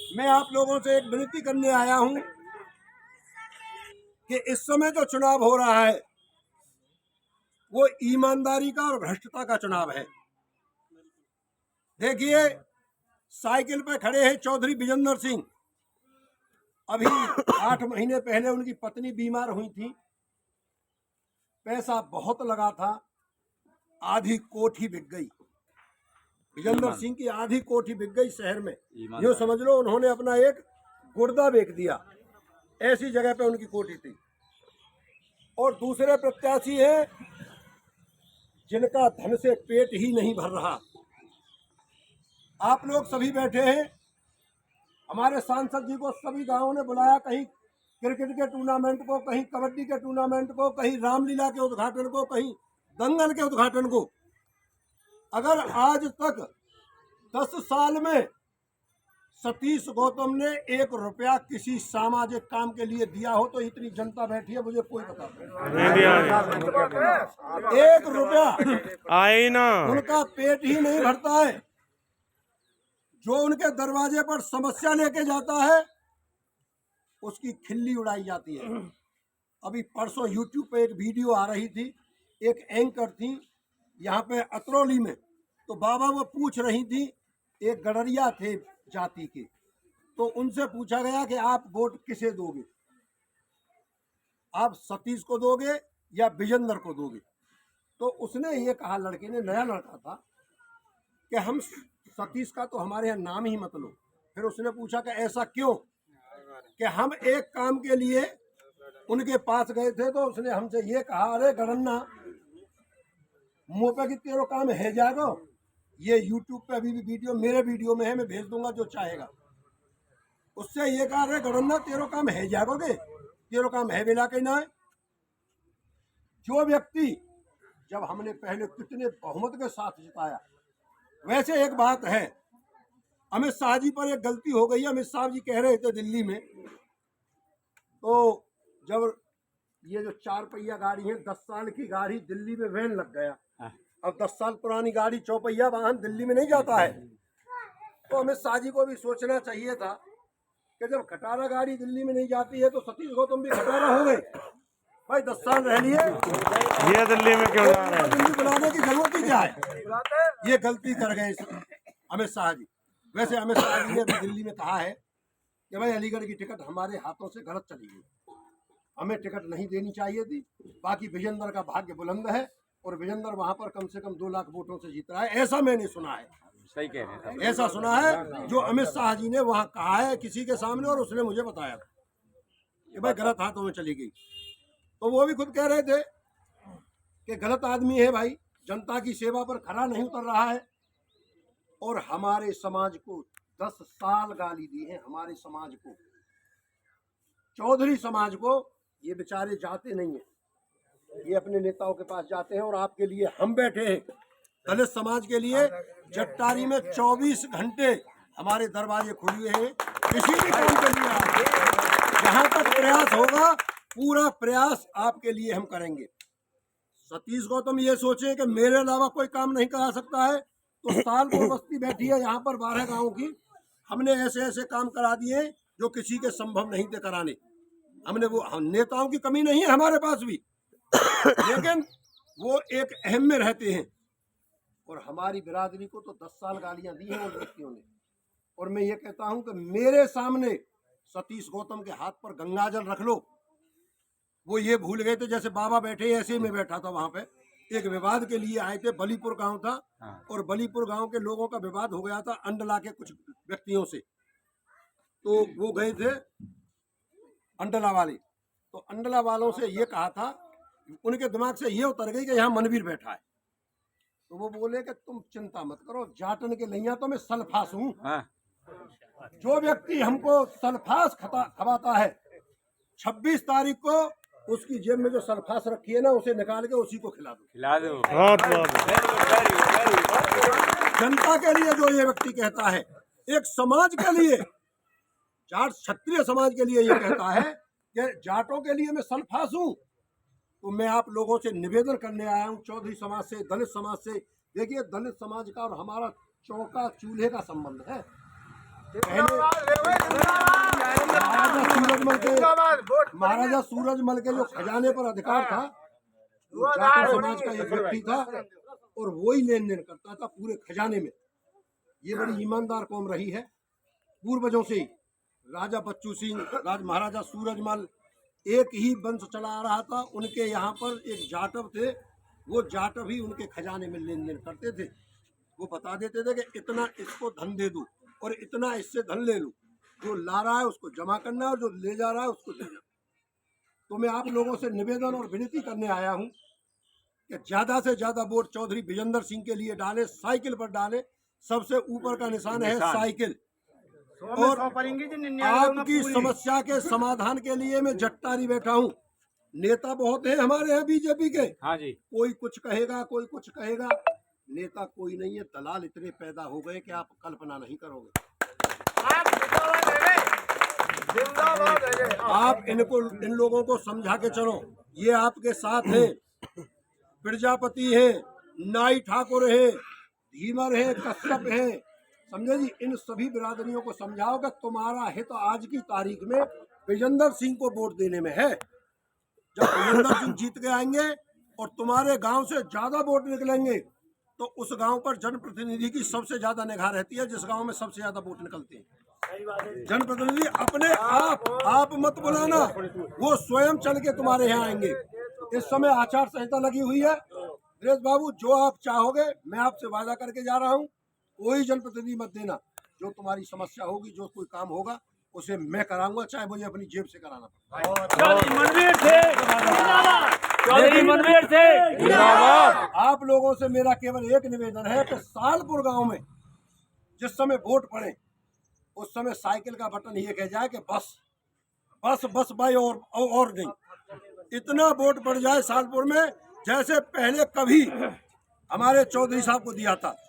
मैं आप लोगों से एक विनती करने आया हूं कि इस समय जो चुनाव हो रहा है वो ईमानदारी का और भ्रष्टता का चुनाव है। देखिए, साइकिल पर खड़े हैं चौधरी विजेंद्र सिंह। अभी 8 महीने पहले उनकी पत्नी बीमार हुई थी, पैसा बहुत लगा था, आधी कोठी बिक गई। विजेंद्र सिंह की आधी कोठी बिक गई शहर में। यूँ समझ लो उन्होंने अपना एक गुर्दा बेच दिया, ऐसी जगह पे उनकी कोठी थी। और दूसरे प्रत्याशी हैं जिनका धन से पेट ही नहीं भर रहा। आप लोग सभी बैठे हैं, हमारे सांसद जी को सभी गांवों ने बुलाया, कहीं क्रिकेट के टूर्नामेंट को, कहीं कबड्डी के टूर्नामेंट को, कहीं रामलीला के उद्घाटन को, कहीं दंगल के उद्घाटन को। अगर आज तक 10 साल में सतीश गौतम ने 1 रुपया किसी सामाजिक काम के लिए दिया हो तो इतनी जनता बैठी है, मुझे कोई बता नहीं। 1 रुपया आए ना, उनका पेट ही नहीं भरता है। जो उनके दरवाजे पर समस्या लेके जाता है उसकी खिल्ली उड़ाई जाती है। अभी परसों यूट्यूब पे एक वीडियो आ रही थी, एक एंकर थी यहाँ पे अतरौली में, तो बाबा वो पूछ रही थी, एक गडरिया थे जाति के, तो उनसे पूछा गया कि आप वोट किसे दोगे, आप सतीश को दोगे या विजेंद्र को दोगे? तो उसने ये कहा, लड़के ने, नया लड़का था, कि हम सतीश का तो हमारे यहाँ नाम ही मत लो। फिर उसने पूछा कि ऐसा क्यों? कि हम एक काम के लिए उनके पास गए थे तो उसने हमसे ये कहा, अरे गड़न्ना मुँह पे कि तेरो काम है जाएगा। ये यूट्यूब पे अभी भी वीडियो मेरे वीडियो में है, मैं भेज दूंगा जो चाहेगा। उससे ये कहा, अरे गड़न्ना तेरो काम है जाएगोगे, तेरो काम है बिला के ना है। जो व्यक्ति, जब हमने पहले कितने बहुमत के साथ जिताया, वैसे एक बात है, अमित शाह जी पर एक गलती हो गई। अमित शाह जी कह रहे थे दिल्ली में, तो जब ये जो 4 पहिया गाड़ी है, 10 साल की गाड़ी, दिल्ली में वैन लग गया। अब 10 साल पुरानी गाड़ी, 4 पहिया वाहन दिल्ली में नहीं जाता है। तो अमित शाह जी को भी सोचना चाहिए था कि जब खटारा गाड़ी दिल्ली में नहीं जाती है तो सतीश गौतम भी खटारा हो गए। भाई 10 साल रह लिए, ये दिल्ली में क्यों जा रहे हैं? दिल्ली बुलाने की जरूरत ही क्या है? ये गलती कर गए अमित शाह जी। वैसे अमित शाह जी ने अभी दिल्ली में कहा है कि भाई अलीगढ़ की टिकट हमारे हाथों से गलत चली गई, हमें टिकट नहीं देनी चाहिए थी। बाकी विजेंद्र का भाग्य बुलंद है और विजेंद्र वहां पर कम से कम 2 लाख वोटों से जीत रहा है, ऐसा मैंने सुना है। सही कह रहे हैं, ऐसा सुना है जो अमित शाह जी ने वहां कहा है किसी के सामने, और उसने मुझे बताया था कि भाई गलत हाथों में चली गई। तो वो भी खुद कह रहे थे कि गलत आदमी है भाई, जनता की सेवा पर खरा नहीं उतर रहा है। और हमारे समाज को 10 साल गाली दी है, हमारे समाज को, चौधरी समाज को। ये बेचारे जाते नहीं है, ये अपने नेताओं के पास जाते हैं। और आपके लिए हम बैठे हैं, दलित समाज के लिए जट्टारी में 24 घंटे हमारे दरवाजे खुले हैं, किसी भी काम के लिए आए। जहां तक प्रयास होगा, पूरा प्रयास आपके लिए हम करेंगे। सतीश गौतम ये सोचे कि मेरे अलावा कोई काम नहीं करा सकता है, तो सालपुर बस्ती बैठी है यहाँ पर 12 गाँव की, हमने ऐसे ऐसे काम करा दिए जो किसी के संभव नहीं थे कराने। हमने वो, नेताओं की कमी नहीं है हमारे पास भी, लेकिन वो एक अहम में रहते हैं। और हमारी बिरादरी को तो 10 साल गालियां दी हैं उन व्यक्तियों ने। और मैं ये कहता हूं कि मेरे सामने सतीश गौतम के हाथ पर गंगाजल रख लो। वो ये भूल गए थे, जैसे बाबा बैठे ऐसे ही मैं बैठा था वहां पे, एक विवाद के लिए आए थे। बलीपुर गांव था और बलीपुर गांव के लोगों का विवाद हो गया था अंडला के कुछ व्यक्तियों से। तो वो गए थे अंडला वाले, तो अंडला वालों से ये कहा था, उनके दिमाग से ये उतर गई कि यहाँ मनवीर बैठा है। तो वो बोले कि तुम चिंता मत करो, जाटन के लैया तो मैं सल्फास हूँ। जो व्यक्ति हमको सल्फास खवाता है, 26 तारीख को उसकी जेब में जो सल्फास रखी है ना, उसे निकाल के उसी को खिला दो। बहुत बहुत जनता के लिए जो ये व्यक्ति कहता है, एक समाज के लिए, जाट क्षत्रिय समाज के लिए ये कहता है कि जाटों के लिए मैं सल्फास हूँ। तो मैं आप लोगों से निवेदन करने आया हूँ, चौधरी समाज से, दलित समाज से। देखिए, दलित समाज का और हमारा चौका चूल्हे का संबंध है। पहले महाराजा सूरजमल के जो खजाने पर अधिकार था, वो जाट समाज का एक व्यक्ति था और वो ही लेन देन करता था पूरे खजाने में। ये बड़ी ईमानदार कौम रही है पूर्वजों से ही। राजा बच्चू सिंह, महाराजा सूरजमल एक ही वंश चला आ रहा था। उनके यहाँ पर एक जाटव थे, वो जाटव ही उनके खजाने में लेन देन करते थे। वो बता देते थे कि इतना इसको धन दे दूं और इतना इससे धन ले लूं, जो ला रहा है उसको जमा करना है और जो ले जा रहा है उसको देना। तो मैं आप लोगों से निवेदन और विनती करने आया हूं कि ज्यादा से ज्यादा वोट चौधरी विजेंद्र सिंह के लिए डाले, साइकिल पर डाले। सबसे ऊपर का निशान है साइकिल। और आपकी समस्या के समाधान के लिए मैं जट्टारी बैठा हूँ। नेता बहुत है हमारे यहाँ बीजेपी के, हाँ जी, कोई कुछ कहेगा, कोई कुछ कहेगा। नेता कोई नहीं है, दलाल इतने पैदा हो गए कि आप कल्पना नहीं करोगे। आप इन लोगों को समझा के चलो। ये आपके साथ हैं, प्रजापति है, नाई ठाकुर है, धीमर है, कश्यप है, समझे जी। इन सभी बिरादरियों को समझाओ कि तुम्हारा हित आज की तारीख में विजेंद्र सिंह को वोट देने में है। जब विजेंद्र सिंह जीत के आएंगे और तुम्हारे गांव से ज्यादा वोट निकलेंगे तो उस गांव पर जनप्रतिनिधि की सबसे ज्यादा निगाह रहती है, जिस गांव में सबसे ज्यादा वोट निकलते हैं। जनप्रतिनिधि अपने आप मत बुलाना, वो स्वयं चल के तुम्हारे यहाँ आएंगे। इस समय आचार संहिता लगी हुई है। नरेश बाबू, जो आप चाहोगे मैं आपसे वादा करके जा रहा हूँ, कोई जनप्रतिनिधि मत देना। जो तुम्हारी समस्या होगी, जो कोई काम होगा, उसे मैं कराऊंगा, चाहे मुझे अपनी जेब से कराना पड़े। आप लोगों से मेरा केवल एक निवेदन है कि सालपुर गांव में जिस समय वोट पड़े उस समय साइकिल का बटन ये कह जाए कि बस बस बस भाई और नहीं। इतना वोट पड़ जाए सालपुर में जैसे पहले कभी हमारे चौधरी साहब को दिया था।